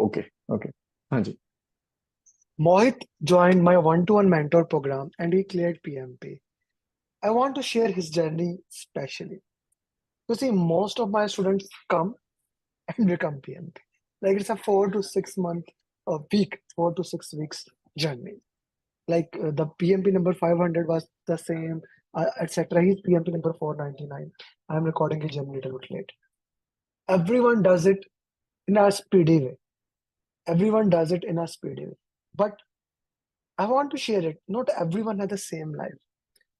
Okay, okay. हाँ जी. Mohit joined my one-to-one mentor program and he cleared PMP. I want to share his journey specially. You see, most of my students come and become PMP. Like it's a 4 to 6 month, a week, 4 to 6 weeks journey. Like the PMP number 500 was the same, etc. He's PMP number 499. I'm recording his journey a little bit late. Everyone does it in a speedy way. Everyone does it in a speedy way. But I want to share it. Not everyone has the same life.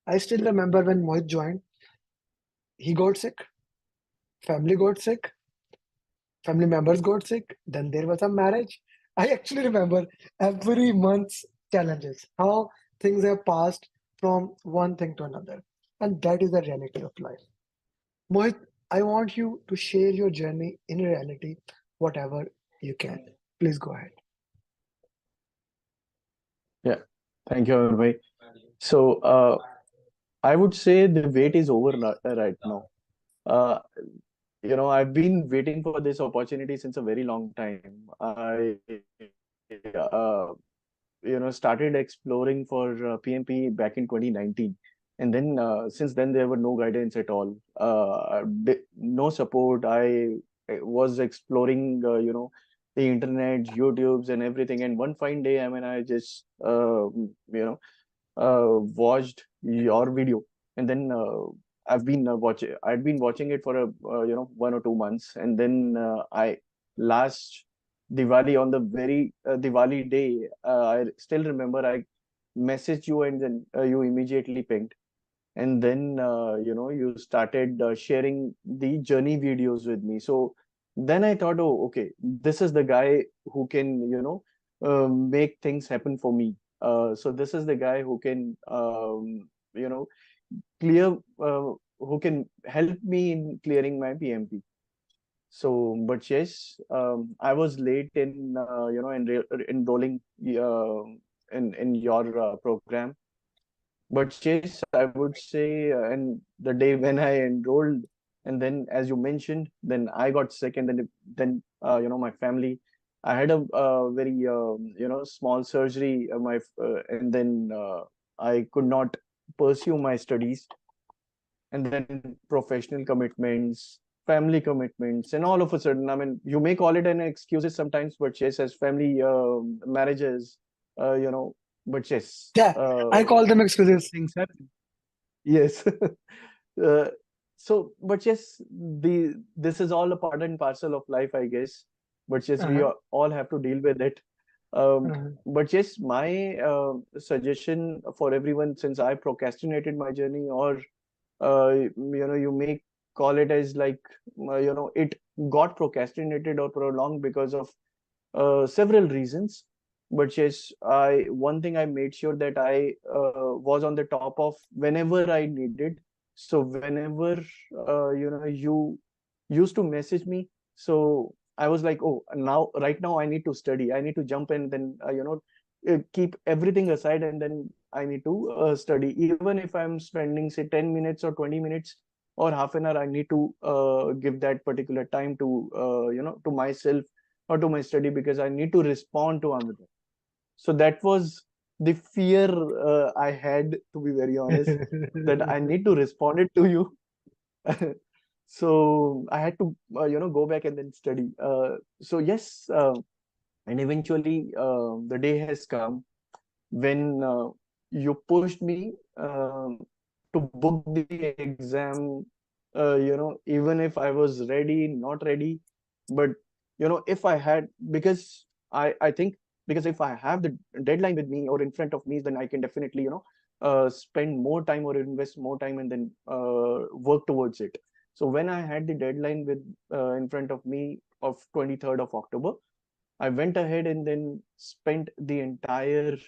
I still remember when Mohit joined, he got sick, family got sick, family members got sick, then there was a marriage. I actually remember every month's challenges, how things have passed from one thing to another. And that is the reality of life. Mohit, I want you to share your journey in reality, whatever you can. Please go ahead. Yeah. Thank you, Amer bhai. So, I would say the wait is over right now. Uh, I've been waiting for this opportunity since a very long time. I, started exploring for PMP back in 2019. And then since then, there were no guidance at all, no support. I was exploring, the internet, YouTubes, and everything. And one fine day, I mean, I just, watched your video, and then I'd been watching it for 1 or 2 months, and then I last Diwali, on the very Diwali day, I still remember I messaged you, and then you immediately pinged, and then you started sharing the journey videos with me. So then I thought, oh, okay, this is the guy who can make things happen for me. So this is the guy who can you know clear who can help me in clearing my PMP. So, but yes, I was late in enrolling in your program. But yes, I would say, and the day when I enrolled, and then as you mentioned, then I got sick, and then my family, I had a very small surgery, and then I could not pursue my studies, and then professional commitments, family commitments, and all of a sudden, I mean, you may call it an excuses sometimes, but yes, as family marriages, uh, you know, but yes, Yeah, I call them excuses. things happen. Yes. uh, so, but yes, this is all a part and parcel of life, I guess. But yes, we Uh-huh, all have to deal with it. Um, uh-huh. but yes, my suggestion for everyone, since I procrastinated my journey, or you may call it as like it got procrastinated or prolonged because of several reasons. But yes, I one thing I made sure that I was on the top of whenever I needed. So whenever you used to message me, so I was like, oh, now right now I need to study. I need to jump in, then keep everything aside, and then I need to study. Even if I'm spending say 10 minutes or 20 minutes or half an hour, I need to give that particular time to to myself or to my study, because I need to respond to Amrita. So that was the fear I had, to be very honest, that I need to respond it to you. So I had to, go back and then study. So yes, and eventually the day has come when you pushed me to book the exam, even if I was ready, not ready. But, if I had, because I think, because if I have the deadline with me or in front of me, then I can definitely, spend more time or invest more time, and then work towards it. So when I had the deadline with in front of me of 23rd of October, I went ahead and then spent the entire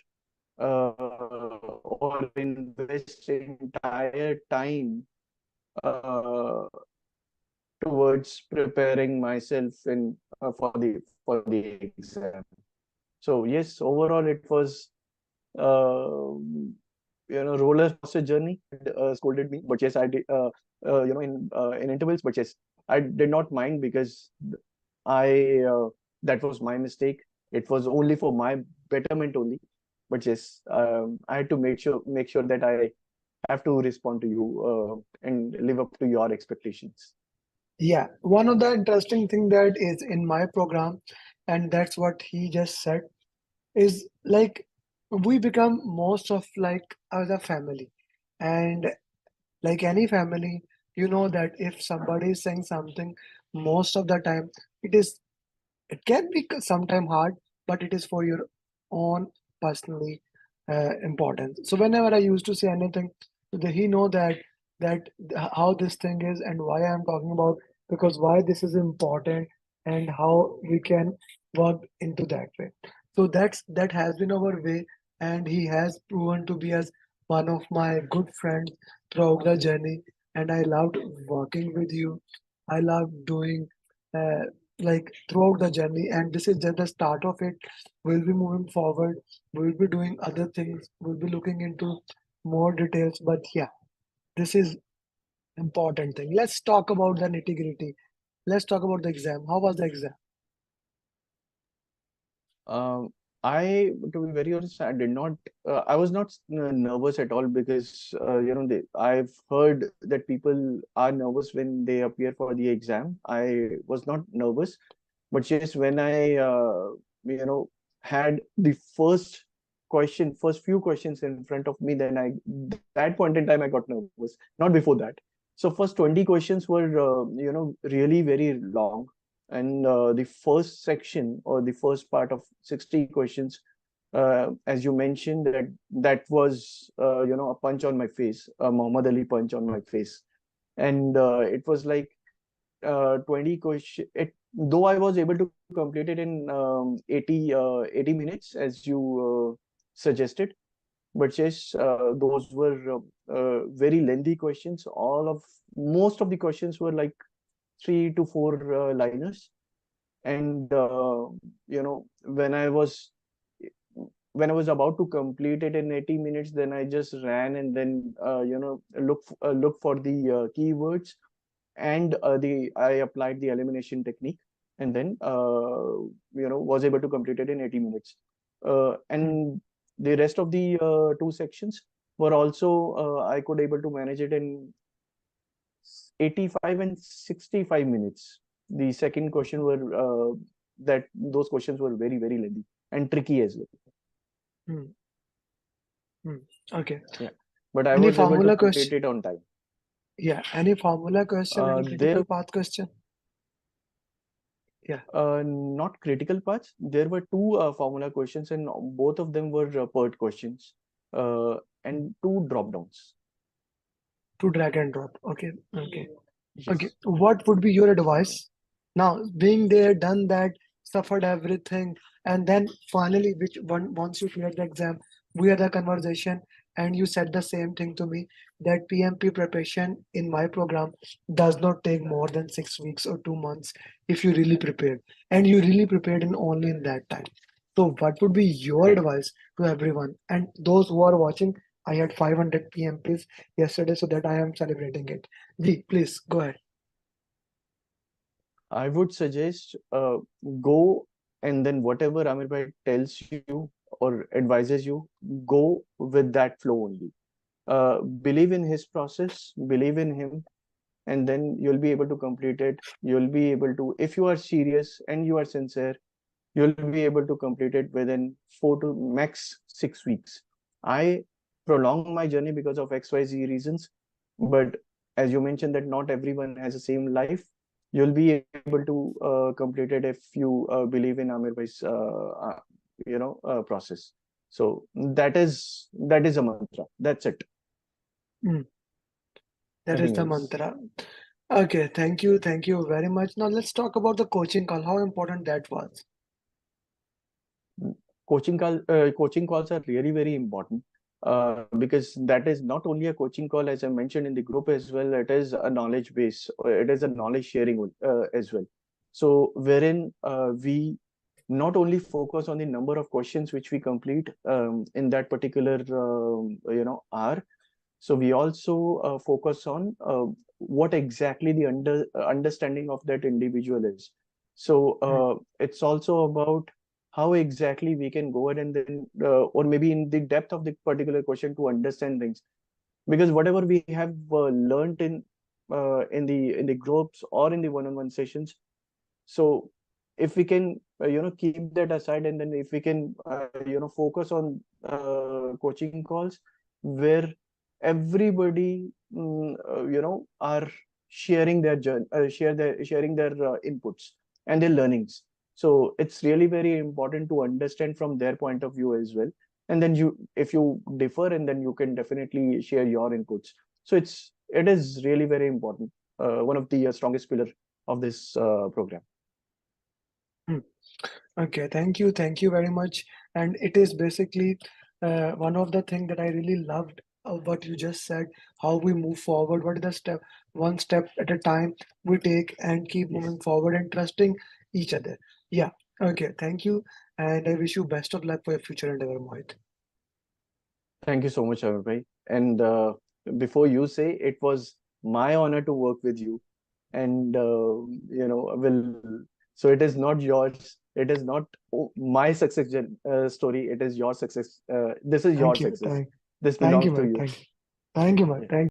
or invest entire time uh, towards preparing myself in for the exam. So yes, overall it was roller coaster journey. Scolded me, but yes, I did. In intervals, but yes, I did not mind, because I that was my mistake. It was only for my betterment only. But yes, I had to make sure that I have to respond to you and live up to your expectations. Yeah, one of the interesting thing that is in my program, and that's what he just said, is like we become most of like as a family. And like any family, you know that if somebody is saying something, most of the time it is it can be sometimes hard, but it is for your own personally importance. So whenever I used to say anything, he know how this thing is and why I'm talking about, because why this is important and how we can work into that way. So that has been our way, and he has proven to be as one of my good friends throughout the journey. And I loved working with you. I loved doing uh, like throughout the journey, and this is just the start of it. We'll be moving forward, we'll be doing other things, we'll be looking into more details, but yeah, this is important thing. Let's talk about the nitty gritty. Let's talk about the exam. How was the exam? Um, to be very honest, I did not. I was not nervous at all because I've heard that people are nervous when they appear for the exam. I was not nervous, but yes, when I you know had the first few questions in front of me, then that point in time I got nervous. Not before that. So first 20 questions were really very long, and the first section or the first part of 60 questions, as you mentioned, that was a punch on my face, a Muhammad Ali punch on my face. And it was like 20 question it, though I was able to complete it in 80 minutes as you suggested, but yes, those were very lengthy questions. Most of the questions were like 3 to 4 liners. And when I was about to complete it in 80 minutes, then I just ran and then look for the keywords, and the I applied the elimination technique, and then was able to complete it in 80 minutes. Hmm, And the rest of the two sections were also, I could able to manage it in 85 and 65 minutes. The second question were that those questions were very, very lengthy and tricky as well. hmm, hmm. Okay. Yeah, but I Any was able to formula complete question? it on time. Yeah, any formula question, any There critical path question? Yeah. Not critical parts. There were two formula questions, and both of them were PERT questions, and two drop downs. To drag and drop. Okay, okay. Okay, Yes. what would be your advice? Now, being there, done that, suffered everything, and then finally, which one once you cleared the exam, we had a conversation, and you said the same thing to me that PMP preparation in my program does not take more than 6 weeks or 2 months if you really prepared, and you really prepared in only in that time. So, what would be your Correct. advice to everyone and those who are watching? I had 500 PMPs yesterday, so that I am celebrating it. Ji, please go ahead. I would suggest go, and then whatever Amir Bhai tells you or advises you, go with that flow only. Believe in his process, believe in him, and then you'll be able to complete it. You'll be able to, if you are serious and you are sincere, you'll be able to complete it within 4 to max 6 weeks. I prolonged my journey because of XYZ reasons, but as you mentioned that not everyone has the same life, you'll be able to complete it if you believe in Amir Bhai's process. So that is a mantra. That's it. Mm, that is Nothing the else. mantra. Okay, thank you very much. Now let's talk about the coaching call, how important that was. Coaching calls are really very important, because that is not only a coaching call, as I mentioned in the group as well. It is a knowledge base, it is a knowledge sharing as well. So wherein we not only focus on the number of questions which we complete in that particular hour. So we also focus on what exactly the understanding of that individual is. So mm, it's also about how exactly we can go ahead and then, or maybe in the depth of the particular question to understand things. Because whatever we have learned in the groups or in the one-on-one sessions, so if we can, keep that aside, and then if we can, focus on coaching calls where everybody, are sharing their journey, sharing their inputs and their learnings. So it's really very important to understand from their point of view as well. And then if you differ, and then you can definitely share your inputs. So it is really very important. One of the strongest pillar of this program. mm. Okay, thank you very much. And it is basically one of the things that I really loved of what you just said, how we move forward, what is the step, one step at a time we take and keep Yes. moving forward and trusting each other. Yeah, okay, thank you. And I wish you best of luck for your future endeavor, Mohit. Thank you so much, Amer bhai. And before you say, it was my honor to work with you. And will so it is not yours. It is not my success story. It is your success. This is your Thank you. success. This Thank you, belongs to Mohit. you. Thank you. Thank you, Mohit. Yeah. Thank